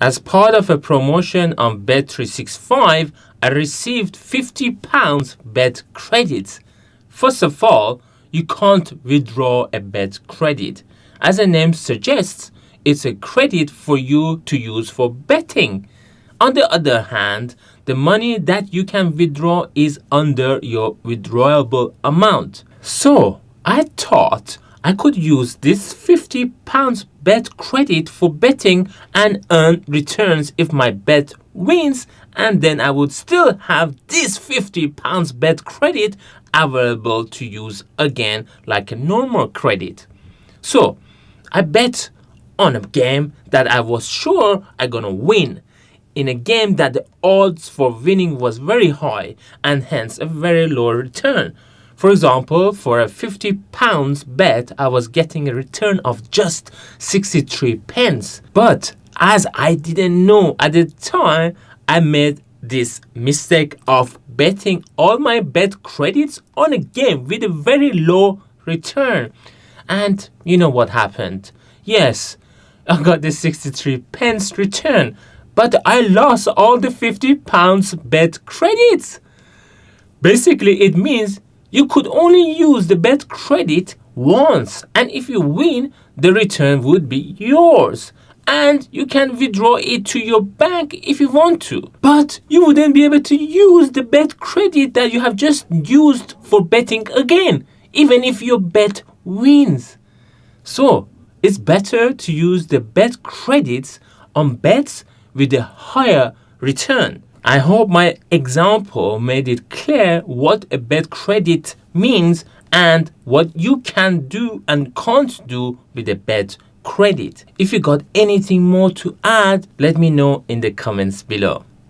As part of a promotion on bet365, I received £50 bet credits. First of all, you can't withdraw a bet credit. As the name suggests, it's a credit for you to use for betting. On the other hand, the money that you can withdraw is under your withdrawable amount. So I thought I could use this £50 bet credit for betting and earn returns if my bet wins, and then I would still have this £50 bet credit available to use again like a normal credit. So I bet on a game that I was sure I'm gonna win, in a game that the odds for winning was very high and hence a very low return. For example, for a £50 bet, I was getting a return of just 63 pence. But as I didn't know at the time, I made this mistake of betting all my bet credits on a game with a very low return. And you know what happened? Yes, I got the 63 pence return, but I lost all the £50 bet credits. Basically, it means you could only use the bet credit once, and if you win, the return would be yours. And you can withdraw it to your bank if you want to. But you wouldn't be able to use the bet credit that you have just used for betting again, even if your bet wins. So, it's better to use the bet credits on bets with a higher return. I hope my example made it clear what a bet credit means and what you can do and can't do with a bet credit. If you got anything more to add, let me know in the comments below.